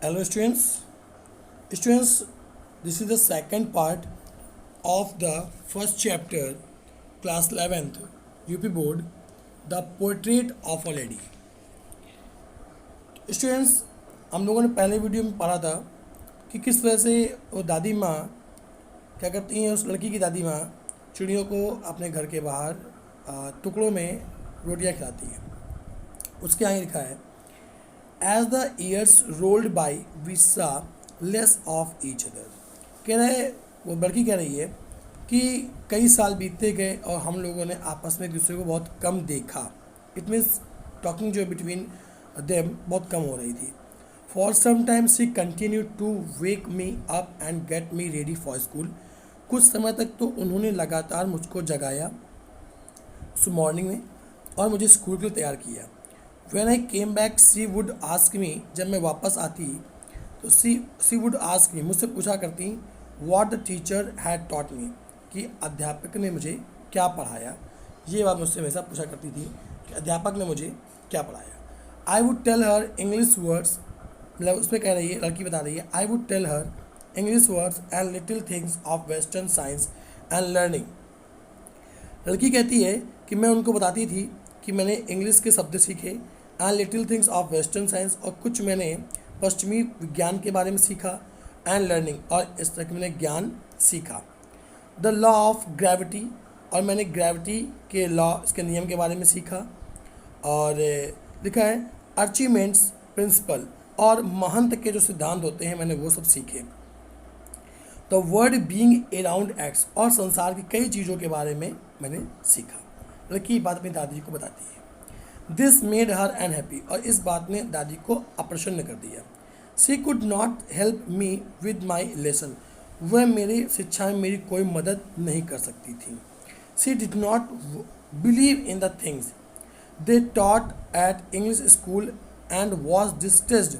Hello students. Students, this is the second part of the first chapter, class 11th, UP board, the portrait of a lady. Students, हम लोगों ने पहले video में पढ़ा था कि किस तरह से वो दादी माँ क्या करती हैं। उस लड़की की दादी माँ चिड़ियों को अपने घर के बाहर टुकड़ों में रोटियां खिलाती हैं। उसके आगे लिखा है, as the years rolled by we saw less of each other. कह रहे, वो लड़की कह रही है कि कई साल बीतते गए और हम लोगों ने आपस में एक दूसरे को बहुत कम देखा। इट मीन्स टॉकिंग जो बिटवीन देम बहुत कम हो रही थी। For some time she continue to wake me up and get me ready for school. कुछ समय तक तो उन्होंने लगातार मुझको जगाया उस मॉर्निंग में और मुझे स्कूल के लिए तैयार किया। When I came back she would ask me, जब मैं वापस आती तो सी वुड आस्क मी, मुझसे पूछा करती what the teacher had taught me, कि अध्यापक ने मुझे क्या पढ़ाया। ये बात मुझसे हमेशा पूछा करती थी कि अध्यापक ने मुझे क्या पढ़ाया। I would tell her English words, मतलब उसमें कह रही है, लड़की बता रही है, I would tell her English words and little things of western science and learning. लड़की कहती है कि मैं उनको बताती थी कि मैंने इंग्लिश के शब्द सीखे, and little things of western science, और कुछ मैंने पश्चिमी विज्ञान के बारे में सीखा, एंड लर्निंग, और इस तरह के मैंने ज्ञान सीखा। द लॉ ऑफ ग्रेविटी, और मैंने ग्रेविटी के लॉ, इसके नियम के बारे में सीखा। और लिखा है अर्चीमेंट्स प्रिंसिपल, और महंत के जो सिद्धांत होते हैं मैंने वो सब सीखे। The word being around acts, और संसार की कई चीज़ों के बारे में मैंने सीखा। लड़की ये बात अपनी दादी को बताती है। दिस मेड हर अनहैप्पी, और इस बात ने दादी को अप्रसन्न कर दिया। She could not help me with my lesson, वह मेरी शिक्षा में मेरी कोई मदद नहीं कर सकती थी। She did not believe in the things they taught at English school and was distressed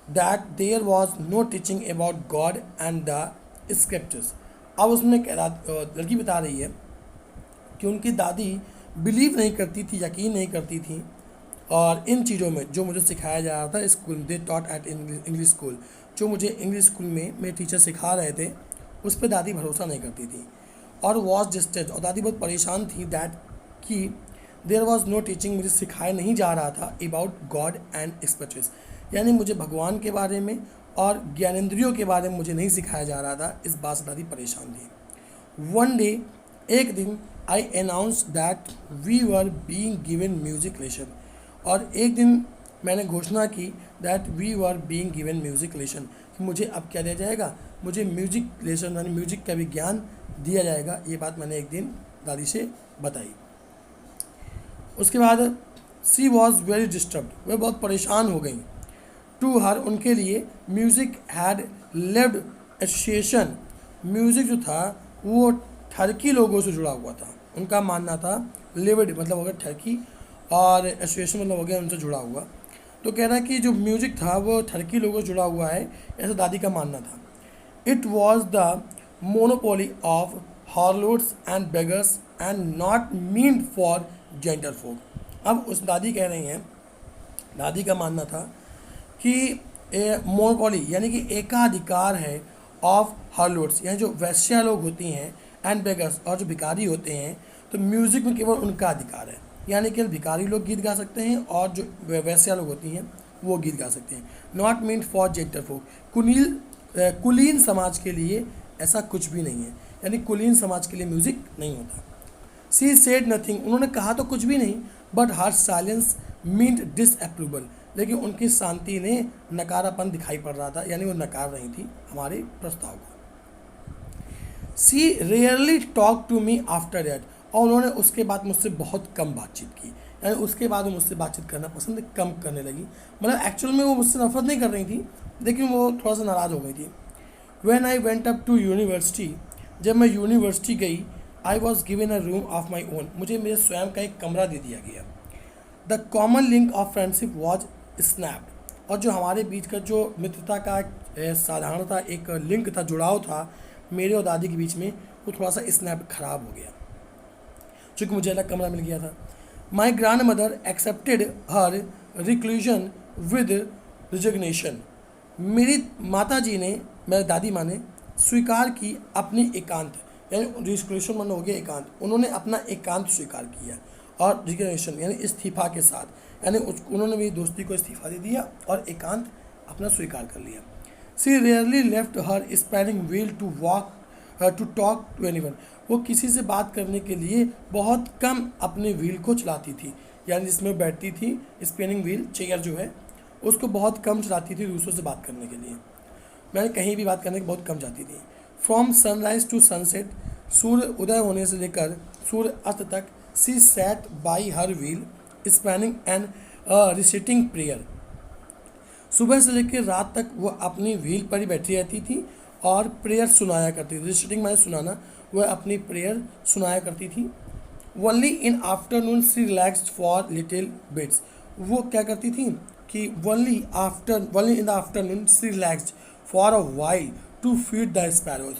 that there was no teaching about God and the scriptures. अब उसमें लड़की बता रही है कि उनकी दादी बिलीव नहीं करती थी, यकीन नहीं करती थी, और इन चीज़ों में जो मुझे सिखाया जा रहा था school, they taught at English school, जो मुझे इंग्लिश स्कूल में मेरे टीचर सिखा रहे थे उस पर दादी भरोसा नहीं करती थी। और वॉज डिस्ट्रेस्ड, और दादी बहुत परेशान थी, दैट कि देयर वॉज नो टीचिंग, मुझे सिखाया नहीं जा रहा था अबाउट गॉड एंड स्पिरिचुअल्स, यानी मुझे भगवान के बारे में और ज्ञानेंद्रियों के बारे में मुझे नहीं सिखाया जा रहा था। इस बात से दादी परेशान थी। वन डे, एक दिन, I announce that we were being given music lesson, और एक दिन मैंने घोषणा की that we were being given music lesson, कि मुझे अब क्या दिया जाएगा, मुझे म्यूजिक लेसन यानी म्यूजिक का भी ज्ञान दिया जाएगा। ये बात मैंने एक दिन दादी से बताई। उसके बाद सी वॉज वेरी डिस्टर्ब्ड, वह बहुत परेशान हो गई। टू हर, उनके लिए, म्यूज़िक हैड लेव्ड एसोसिएशन, म्यूज़िक जो था वो ठरकी लोगों से जुड़ा हुआ था। उनका मानना था लिव्ड मतलब हो गया ठरकी, और एसोसिएशन मतलब हो गया उनसे जुड़ा हुआ। तो कह रहा है कि जो म्यूज़िक था वो ठरकी लोगों से जुड़ा हुआ है, ऐसा दादी का मानना था। It was the monopoly of harlots and beggars and not meant for gentle folk. अब उस दादी कह रही हैं, दादी का मानना था कि मोनोपोली यानी कि एकाधिकार है ऑफ हॉर्लोड्स, यानी जो वैश्या लोग होती हैं, एंड बेगर्स, और जो भिखारी होते हैं, तो म्यूज़िक में केवल उनका अधिकार है, यानी केवल भिखारी लोग गीत गा सकते हैं और जो वैश्या लोग होती हैं वो गीत गा सकते हैं। नॉट मीन्ड फॉर जेंटल फोक, कुलीन समाज के लिए ऐसा कुछ भी नहीं है, यानी कुलीन समाज के लिए म्यूज़िक नहीं होता। सी सेड नथिंग, उन्होंने कहा तो कुछ भी नहीं, but her silence meant disapproval, लेकिन उनकी शांति ने नकारापन दिखाई पड़ रहा था, यानी वो नकार रही थी हमारे प्रस्ताव को। She rarely talk to me after that, और उन्होंने उसके बाद मुझसे बहुत कम बातचीत की, यानी उसके बाद वो मुझसे बातचीत करना पसंद कम करने लगी। मतलब एक्चुअल में वो मुझसे नफरत नहीं कर रही थी, लेकिन वो थोड़ा सा नाराज़ हो गई थी। When I went up to university, जब मैं यूनिवर्सिटी गई, I was given a room of my own, मुझे मेरे स्वयं का एक कमरा दे दिया गया। The common link of friendship was snapped, और जो हमारे बीच का जो मित्रता का साधारणता एक लिंक था, जुड़ाव था मेरे और दादी के बीच में, वो थोड़ा सा स्नैप खराब हो गया, चूँकि मुझे अलग कमरा मिल गया था। My grandmother accepted her seclusion with resignation, मेरी माता जी ने, मेरी दादी माँ ने स्वीकार की अपनी एकांत, यानी रिस्क्रेशन मन हो गया एकांत, उन्होंने अपना एकांत स्वीकार किया और रिग्रेशन यानी इस्तीफा के साथ, यानी उन्होंने मेरी दोस्ती को इस्तीफा दे दिया और एकांत अपना स्वीकार कर लिया। She rarely left her spinning wheel to walk to talk to anyone. वो किसी से बात करने के लिए बहुत कम अपने व्हील को चलाती थी, यानी जिसमें बैठती थी स्पिनिंग व्हील चेयर जो है उसको बहुत कम चलाती थी दूसरों से बात करने के लिए। मैंने कहीं भी बात करने की बहुत कम जाती थी। फ्रॉम सनराइज टू सनसेट, सूर्य उदय होने से लेकर सूर्य अस्त तक, she sat by her wheel spinning and reciting prayer. सुबह से लेकर रात तक वो अपनी व्हील पर ही बैठी रहती थी और प्रेयर सुनाया करती थी। रिसिटिंग मैंने सुनाना, वह अपनी प्रेयर सुनाया करती थी। Only in afternoon she relaxed for little bits. वो क्या करती थी कि only in the afternoon she relaxed for a while to feed the sparrows.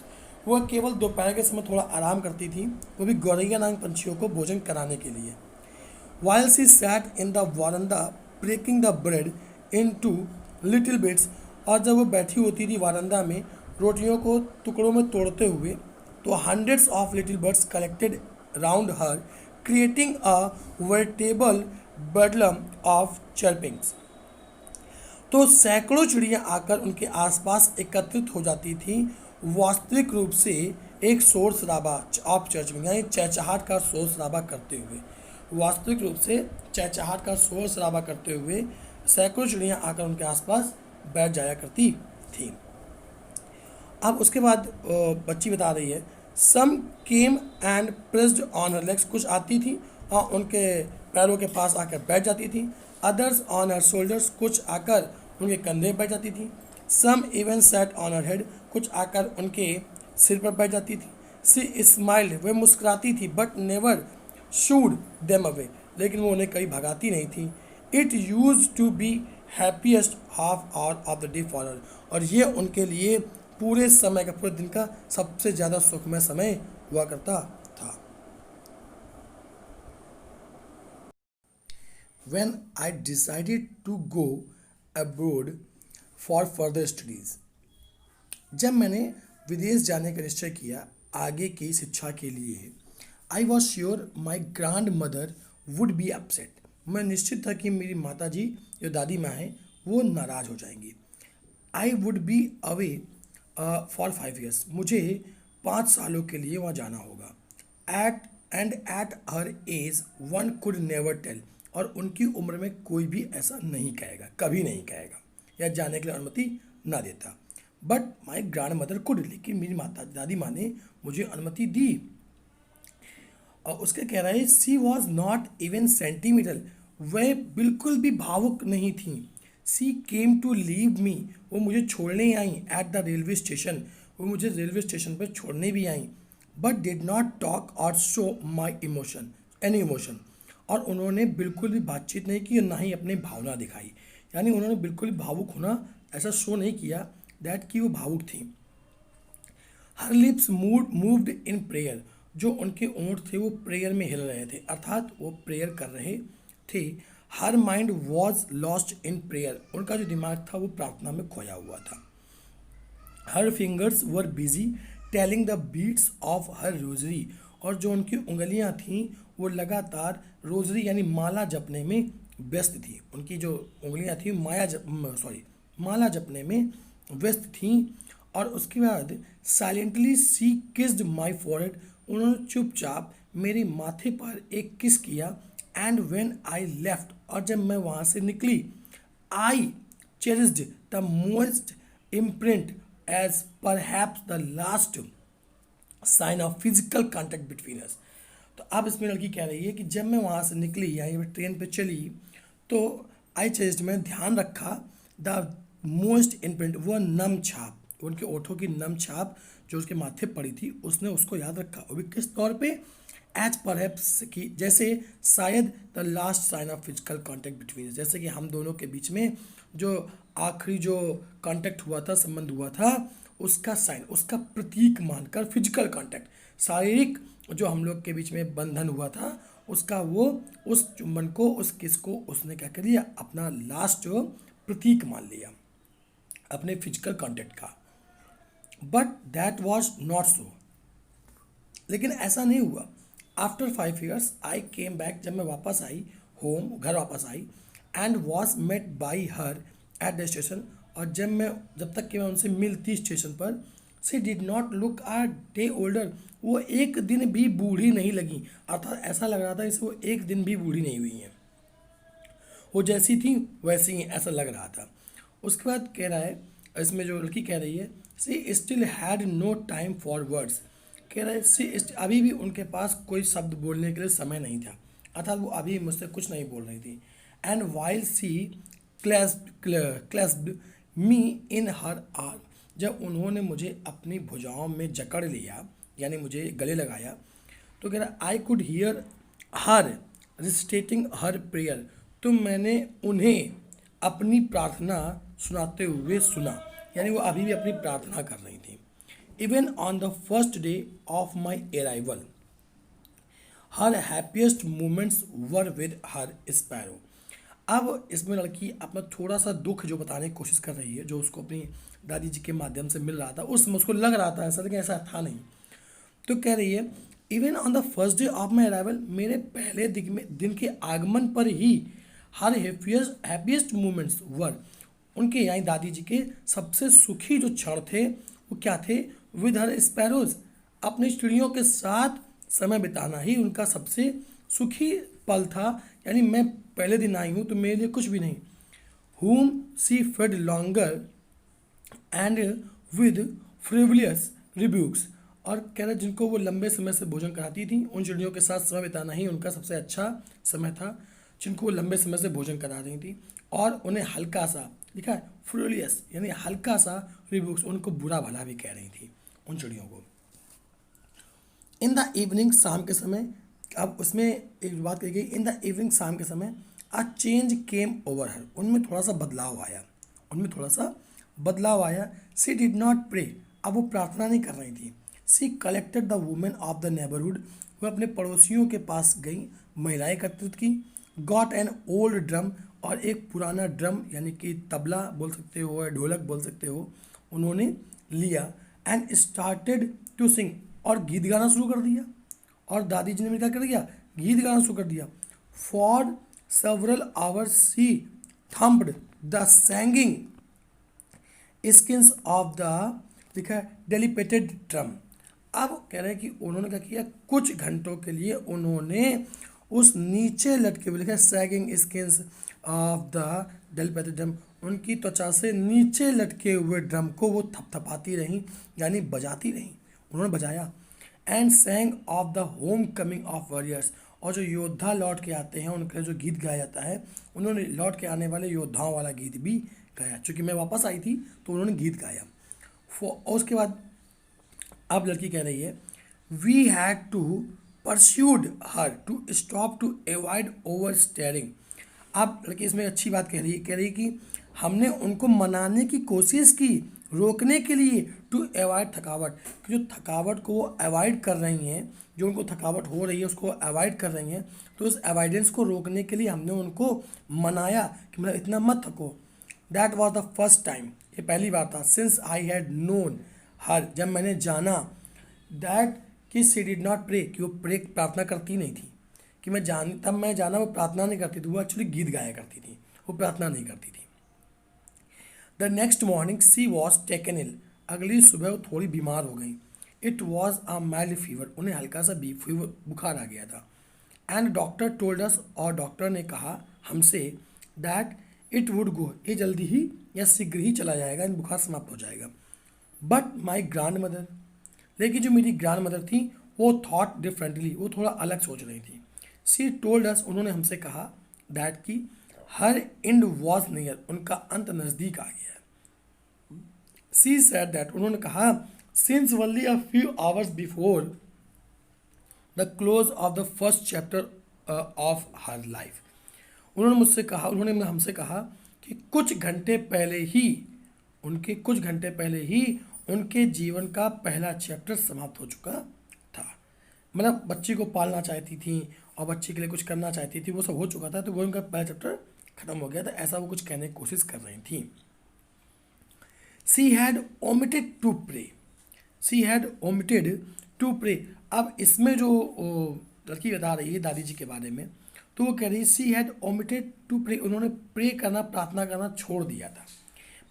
वह केवल दोपहर के समय थोड़ा आराम करती थी, वो भी गौरैया नाग पंछियों को भोजन कराने के लिए। While she sat in the veranda breaking the bread into little bits, और जब वो बैठी होती थी वारंदा में रोटियों को टुकड़ों में तोड़ते हुए, तो hundreds of little birds collected round her, creating a veritable bedlam of chirpings। तो सैकड़ों चिड़ियाँ आकर उनके आसपास एकत्रित हो जाती थी, वास्तविक रूप से एक शोर शराबा ऑफ चर्च में, यानी चहचहाट का शोर शराबा करते हुए, वास्तविक रूप से चहचहाट का शोर शराबा करते हुए सैकड़ों चिड़ियाँ आकर उनके आसपास बैठ जाया करती थी। अब उसके बाद बच्ची बता रही है, some came and pressed on her legs, कुछ आती थी और उनके पैरों के पास आकर बैठ जाती थी। अदर्स ऑन हर शोल्डर्स, कुछ आकर उनके कंधे पर बैठ जाती थी। Some even sat on her head, कुछ आकर उनके सिर पर बैठ जाती थी। सी स्माइल्ड, वह मुस्कुराती थी, but never shooed them away, लेकिन वो उन्हें कभी भगाती नहीं थी। It use to be happiest half hour of the day for her, और ये उनके लिए पूरे समय का, पूरे दिन का सबसे ज़्यादा सुखमय समय हुआ करता था। When I decided to go abroad for further studies, जब मैंने विदेश जाने का निश्चय किया आगे की शिक्षा के लिए, I was sure my grand mother would be upset, मैं निश्चित था कि मेरी माता जी जो दादी माँ हैं वो नाराज़ हो जाएंगी। I would be away for 5 years, मुझे 5 सालों के लिए वहाँ जाना होगा। At her age one could never tell, और उनकी उम्र में कोई भी ऐसा नहीं कहेगा, कभी नहीं कहेगा या जाने के लिए अनुमति ना देता। But my grand mother could, लेकिन मेरी माता दादी माँ ने मुझे अनुमति दी। और उसके कह रहा है, सी वॉज नॉट इवन सेंटीमीटर, वह बिल्कुल भी भावुक नहीं थी। सी केम टू लीव मी, वो मुझे छोड़ने आई एट द रेलवे स्टेशन, वो मुझे रेलवे स्टेशन पर छोड़ने भी आई। बट डिड नॉट टॉक और show my emotion, any emotion, और उन्होंने बिल्कुल भी बातचीत नहीं की और ना ही अपनी भावना दिखाई, यानी उन्होंने बिल्कुल भी भावुक होना ऐसा शो नहीं किया दैट कि वो भावुक थी। हर लिप्स मूव्ड इन प्रेयर, जो उनके ओंठ थे वो प्रेयर में हिल रहे थे, अर्थात वो प्रेयर कर रहे थे। Her mind was lost in prayer, उनका जो दिमाग था वो प्रार्थना में खोया हुआ था। Her fingers were busy telling the beads of her rosary, और जो उनकी उंगलियां थीं वो लगातार रोजरी यानी माला जपने में व्यस्त थी। उनकी जो उंगलियां थी माला जपने में व्यस्त थीं। और उसके बाद साइलेंटली सी किस्ड माई फॉरहेड, उन्होंने चुपचाप मेरे माथे पर एक किस किया। एंड व्हेन आई लेफ्ट, और जब मैं वहाँ से निकली, I cherished the most imprint as perhaps the last sign of physical contact between us. तो अब इसमें लड़की कह रही है कि जब मैं वहाँ से निकली या ये ट्रेन पे चली, तो आई चेस्ट में ध्यान रखा द मोस्ट इम्प्रिंट, वो नम छाप, उनके ओठों की नम छाप जो उसके माथे पड़ी थी, उसने उसको याद रखा। वो भी किस तौर पे, एज परहैप्स की, जैसे शायद the last sign of physical contact between, जैसे कि हम दोनों के बीच में जो आखिरी जो कॉन्टैक्ट हुआ था, संबंध हुआ था, उसका साइन, उसका प्रतीक मानकर, फिजिकल कॉन्टैक्ट, शारीरिक जो हम लोग के बीच में बंधन हुआ था, उसका वो उस चुंबन को, उस किस को उसने क्या कर लिया, अपना लास्ट प्रतीक मान लिया। अपने फिजिकल कांटेक्ट का। But that was not so, लेकिन ऐसा नहीं हुआ। After 5 years I came back, जब मैं वापस आई होम, घर वापस आई, and was met by her at the station, और जब तक कि मैं उनसे मिलती स्टेशन पर, she did not look a day older, वो एक दिन भी बूढ़ी नहीं लगी, अर्थात ऐसा लग रहा था जैसे वो एक दिन भी बूढ़ी नहीं हुई हैं, वो जैसी थी वैसी ही ऐसा लग रहा था। उसके बाद कह रहा है, इसमें जो लड़की कह रही है, she still had no time for words, कह रहा है सी अभी भी उनके पास कोई शब्द बोलने के लिए समय नहीं था, अर्थात वो अभी मुझसे कुछ नहीं बोल रही थी। And while she clasped me in her arm, जब उन्होंने मुझे अपनी भुजाओं में जकड़ लिया, यानी मुझे गले लगाया, तो कह रहा I could hear her reciting her prayer, तो मैंने उन्हें अपनी प्रार्थना सुनाते हुए सुना, यानी वो अभी भी अपनी प्रार्थना कर रही थी। Even on the first day of my arrival her happiest moments were with her sparrow. अब इसमें लड़की अपना थोड़ा सा दुख जो बताने की कोशिश कर रही है, जो उसको अपनी दादी जी के माध्यम से मिल रहा था, उसमें उसको लग रहा था ऐसा, लेकिन ऐसा था नहीं। तो कह रही है even on the first day of my arrival, मेरे पहले दिन के आगमन पर ही हर हैप्पीएस्ट मोमेंट्स वर, उनके यानी दादी जी के सबसे सुखी जो क्षण थे वो क्या थे, विद हर स्पैरोज, अपनी चिड़ियों के साथ समय बिताना ही उनका सबसे सुखी पल था, यानी मैं पहले दिन आई हूँ तो मेरे लिए कुछ भी नहीं। whom she fed longer and with frivolous rebukes, और कह रहे जिनको वो लंबे समय से भोजन कराती थी, उन चिड़ियों के साथ समय बिताना ही उनका सबसे अच्छा समय था, जिनको वो लंबे समय से भोजन करा रही थी, और उन्हें हल्का सा, लिखा है फ्रिवलियस, यानी हल्का सा रिब्यूक्स, उनको बुरा भला भी कह रही थी उन चिड़ियों को। इन द इवनिंग, शाम के समय, अब उसमें एक बात कही गई, इन द इवनिंग, शाम के समय, अ चेंज केम ओवर हर, उनमें थोड़ा सा बदलाव आया। सी डिड नॉट प्रे, अब वो प्रार्थना नहीं कर रही थी। She collected the women of the neighbourhood, वह अपने पड़ोसियों के पास गई, महिलाएं एकत्रित की। गॉट एन ओल्ड ड्रम, और एक पुराना ड्रम यानी कि तबला बोल सकते हो या ढोलक बोल सकते हो, उन्होंने लिया। एंड स्टार्टेड टू सिंग, और गीत गाना शुरू कर दिया, और दादी जी ने भी क्या कर दिया, गीत गाना शुरू कर दिया। For several hours she thumped the sagging skins of the, लिखा है डेलिपेटेड ड्रम। अब कह रहे हैं कि उन्होंने क्या किया, कुछ घंटों के लिए उन्होंने उस नीचे लटके हुए, लिखा है sagging skins of the dilapidated drum, उनकी त्वचा से नीचे लटके हुए ड्रम को वो थपथपाती रहीं, यानी बजाती रहीं, उन्होंने बजाया। And सैंग of the home coming of warriors, और जो योद्धा लौट के आते हैं उनके लिए जो गीत गाया जाता है, उन्होंने लौट के आने वाले योद्धाओं वाला गीत भी गाया, चूँकि मैं वापस आई थी तो उन्होंने गीत गाया। और उसके बाद अब लड़की कह रही है, we had to persuade her to stop to avoid over staring. अब लड़की इसमें अच्छी बात कह रही कि हमने उनको मनाने की कोशिश की, रोकने के लिए, टू अवॉइड थकावट, कि जो थकावट को वो अवॉइड कर रही हैं, जो उनको थकावट हो रही है उसको अवॉइड कर रही हैं, तो उस अवॉइडेंस को रोकने के लिए हमने उनको मनाया कि मतलब इतना मत थको। That was the first time, ये पहली बार था, सिंस आई हैड नोन हर, जब मैंने जाना, दैट कि सी डिड नॉट प्रे, कि वो प्रार्थना करती नहीं थी, कि मैं जाना वो प्रार्थना नहीं करती थी, वो एक्चुअली गीत गाया करती थी, वो प्रार्थना नहीं करती थी। The next morning she was taken ill, अगली सुबह वो थोड़ी बीमार हो गई। It was a mild fever, उन्हें हल्का सा फीवर बुखार आ गया था। एंड डॉक्टर टोल्ड अस, और डॉक्टर ने कहा हमसे, दैट इट वुड गो, ये जल्दी ही या शीघ्र ही चला जाएगा, इन बुखार समाप्त हो जाएगा। बट माई ग्रैंड मदर, लेकिन जो मेरी ग्रैंड मदर थी वो थॉट डिफरेंटली, वो थोड़ा अलग सोच रही थी। सी टोल्ड अस, उन्होंने हमसे कहा, दैट की हर एंड वॉज नियर, उनका अंत नज़दीक आ गया। सी सेड दैट, उन्होंने कहा, since only a few hours before the close of the first chapter of her life, उन्होंने हमसे कहा कि कुछ घंटे पहले ही उनके जीवन का पहला चैप्टर समाप्त हो चुका था। मतलब बच्ची को पालना चाहती थी और बच्ची के लिए कुछ करना चाहती थी, वो सब हो चुका था, तो वो उनका पहला चैप्टर खत्म हो गया था, ऐसा वो कुछ कहने की कोशिश कर रही थी। She had omitted to pray, she had omitted to pray. अब इसमें जो लड़की बता रही है दादी जी के बारे में, तो वो कह रही है she had omitted to pray, उन्होंने प्रे करना, प्रार्थना करना छोड़ दिया था।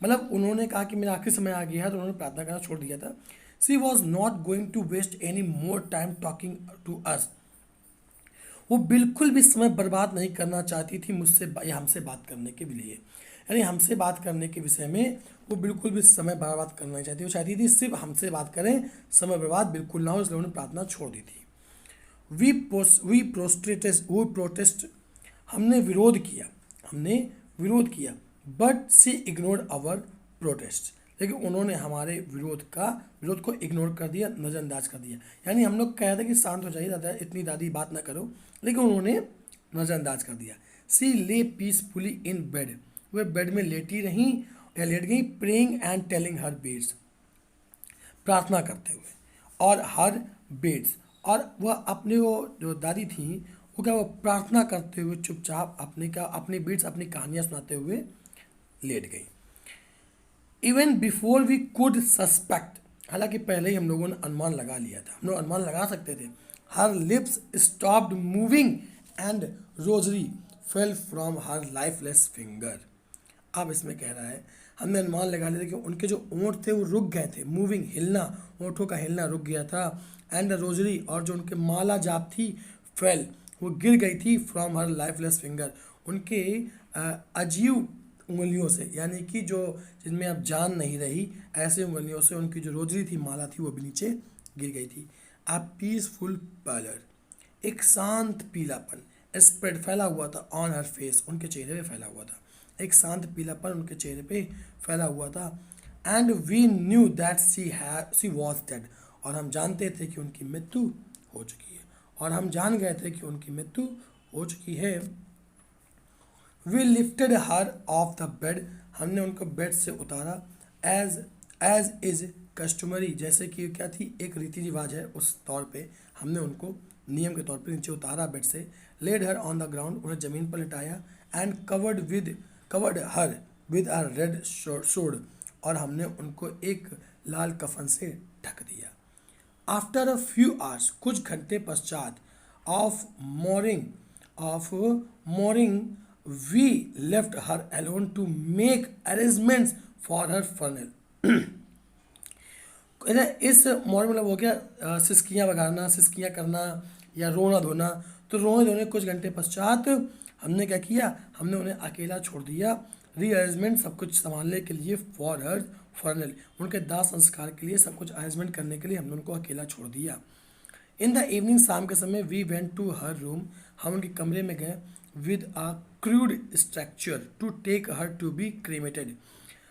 मतलब उन्होंने कहा कि मेरा आखिरी समय आ गया है, तो उन्होंने प्रार्थना करना छोड़ दिया था। She was not going to waste any more time talking to us, वो बिल्कुल भी समय बर्बाद नहीं करना चाहती थी मुझसे या हमसे बात करने के लिए, यानी हमसे बात करने के विषय में वो बिल्कुल भी समय बर्बाद करना नहीं चाहती, वो चाहती थी सिर्फ हमसे बात करें, समय बर्बाद बिल्कुल ना हो, इसलिए उन्होंने प्रार्थना छोड़ दी थी। वी प्रोटेस्ट, हमने विरोध किया, हमने विरोध किया, but she ignored our protest, लेकिन उन्होंने हमारे विरोध को इग्नोर कर दिया, नज़रअंदाज कर दिया। यानी हम लोग कह रहे थे कि शांत हो जाइए दादा, इतनी दादी बात ना करो, लेकिन उन्होंने नज़रअंदाज कर दिया। सी ले पीसफुली इन बेड, वह बेड में लेटी रहीं या लेट गई, praying and telling her beds, प्रार्थना करते हुए, और हर बेड्स, और वह अपने वो जो दादी थी वो क्या, वो प्रार्थना करते हुए चुपचाप अपने बीट्स, अपनी कहानियाँ सुनाते हुए लेट गई। Even before we could suspect, हालांकि पहले ही हम लोगों ने अनुमान लगा लिया था, हम लोग अनुमान लगा सकते थे। हर lips stopped moving and rosary fell from her lifeless finger. अब इसमें कह रहा है हमने अनुमान लगा लिया था कि उनके जो ओंठ थे वो रुक गए थे, मूविंग हिलना, ओंठों का हिलना रुक गया था, एंड रोजरी, और जो उनके माला जाप थी, फेल, वो गिर गई थी, फ्रॉम हर लाइफलेस फिंगर, उनके अजीव उंगलियों से, यानी कि जो जिनमें अब जान नहीं रही, ऐसे उंगलियों से उनकी जो रोजरी थी, माला थी, वो भी नीचे गिर गई थी। अ पीसफुल पैलर, एक शांत पीलापन, स्प्रेड, फैला हुआ था, ऑन हर फेस, उनके चेहरे पे फैला हुआ था, एक शांत पीलापन उनके चेहरे पे फैला हुआ था। And we knew that she was dead, और हम जानते थे कि उनकी मृत्यु हो चुकी है, और हम जान गए थे कि उनकी मृत्यु हो चुकी है। We lifted her off the bed, हमने उनको बेड से उतारा, एज एज इज कस्टमरी, जैसे कि क्या थी, एक रीति रिवाज है, उस तौर पे हमने उनको नियम के तौर पे नीचे उतारा बेड से। Laid her on the ground, उन्हें ज़मीन पर लिटाया, and covered her with a red shroud, और हमने उनको एक लाल कफन से ढक दिया। आफ्टर अ फ्यू आवर्स, कुछ घंटे पश्चात, of morning we left her alone to make arrangements for her funeral. इस मॉर्निंग मतलब हो गया सिसकियाँ बगाना, सिसकियाँ करना या रोना धोना, तो रोने धोने कुछ घंटे पश्चात हमने क्या किया, हमने उन्हें अकेला छोड़ दिया, रीअरेंजमेंट, सब कुछ संभालने के लिए, फॉर हर फर्नल, उनके दाह संस्कार के लिए, सब कुछ अरेंजमेंट करने के लिए हमने उनको अकेला छोड़ दिया। इन द इवनिंग, शाम के समय, we went to her room, हम उनके कमरे में गए, with a crude structure to take her to be cremated,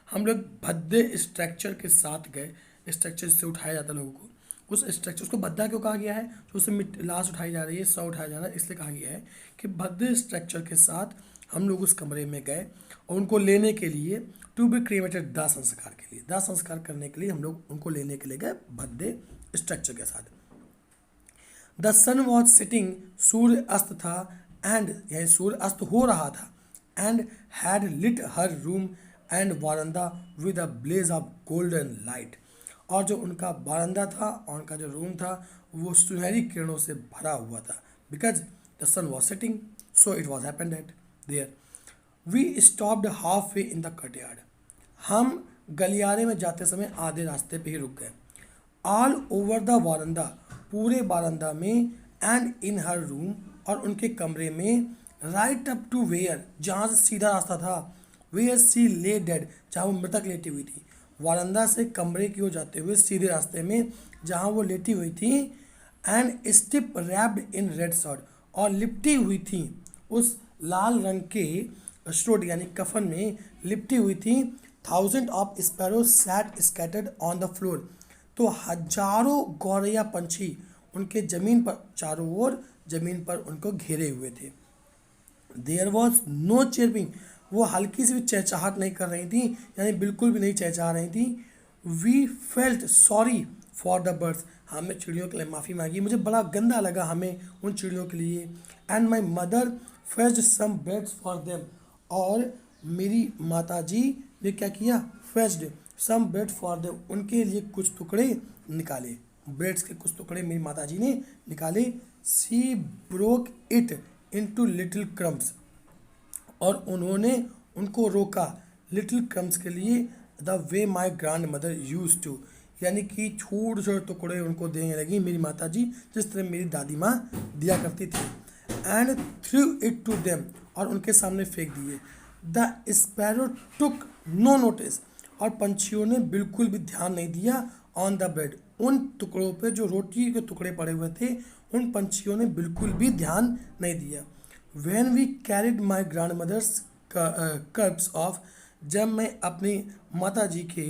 हम लोग भद्दे स्ट्रक्चर के साथ गए, स्ट्रक्चर से उठाया जाता है लोगों को, उस स्ट्रक्चर, उसको भद्दा क्यों कहा गया है, तो उससे लाश उठाई जा रही है, सौ उठाया जा रहा है, इसलिए कहा गया है कि भद्दे स्ट्रक्चर के साथ हम लोग उस कमरे में गए और उनको लेने के लिए, टू बी क्रीमेटेड, दाह संस्कार के लिए, दाह संस्कार करने के लिए हम लोग उनको लेने के लिए गए भद्दे स्ट्रक्चर के साथ। द सन वॉज सिटिंग, सूर्य अस्त था, एंड यह सूर्य अस्त हो रहा था, and had lit her room and verandah with a blaze of golden light, और जो उनका बारंदा था और उनका जो रूम था वो सुनहरी किरणों से भरा हुआ था, because the sun was setting, so it was happened at there. We stopped halfway in the courtyard, हम गलियारे में जाते समय आधे रास्ते पे ही रुक गए। ऑल ओवर द वारंदा, पूरे बारंदा में, एंड इन हर रूम, और उनके कमरे में, राइट अप टू वेयर, जहाँ से सीधा रास्ता था, वेयर सी ले डेड, जहाँ वो मृतक लेटी हुई थी, वारंदा से कमरे की ओर जाते हुए सीधे रास्ते में जहाँ वो लेटी हुई थी, and stiff wrapped in red shroud, और लिपटी हुई थी उस लाल रंग के स्टोड यानी कफन में लिपटी हुई थी। Thousand of sparrow sat scattered on the floor, तो हजारों गौरैया पंछी उनके जमीन पर, चारों ओर जमीन पर उनको घेरे हुए थे। देयर वॉज नो चिरपिंग, वो हल्की सी भी चहचहाट नहीं कर रही थी, यानी बिल्कुल भी नहीं चहचहा रही थी। We felt sorry for the birds, हमने चिड़ियों के लिए माफ़ी मांगी, मुझे बड़ा गंदा लगा हमें उन चिड़ियों के लिए। And my mother fetched some breads for them, और मेरी माता जी ने क्या किया, fetched some bread for them, उनके लिए कुछ टुकड़े निकाले, ब्रेड्स के कुछ टुकड़े मेरी माताजी ने निकाले। She broke it into little crumbs, और उन्होंने उनको रोका लिटिल क्रम्स के लिए, the way my grandmother used to, यानी कि छोटे छोटे टुकड़े उनको देने लगी मेरी माताजी, जिस तरह मेरी दादी माँ दिया करती थी। And threw it to them, और उनके सामने फेंक दिए। The sparrow took no notice, और पंछियों ने बिल्कुल भी ध्यान नहीं दिया। ऑन द ब्रेड, उन टुकड़ों पे जो रोटी के टुकड़े पड़े हुए थे, उन पंछियों ने बिल्कुल भी ध्यान नहीं दिया। When we carried my grandmother's corpse off, जब मैं अपनी माता जी के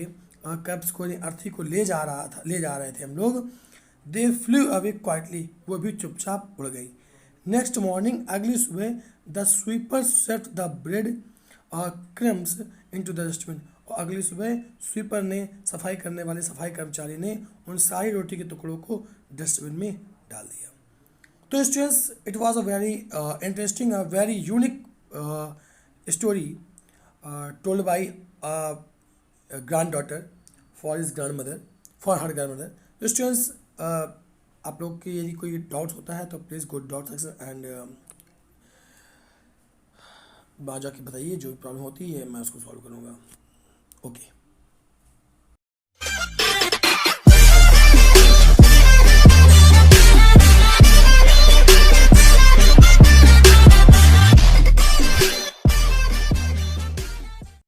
कर्ब्स को, अर्थी को ले जा रहे थे हम लोग। दे फ्लू अवे क्वाइटली, वो भी चुपचाप उड़ गई। नेक्स्ट मॉर्निंग, अगली सुबह, the sweeper set the bread crumbs into the dustbin, और अगली सुबह स्वीपर ने, सफाई करने वाले सफाई कर्मचारी ने, उन सारी रोटी के टुकड़ों को डस्टबिन में डाल दिया। तो students, it was a very interesting, a very unique story told by a granddaughter for his grandmother, for her grandmother. तो स्टूडेंट्स, आप लोग के यदि कोई डाउट्स होता है तो please go doubt section and वहाँ जाके बताइए, जो भी प्रॉब्लम होती है मैं उसको सॉल्व करूँगा। ओके।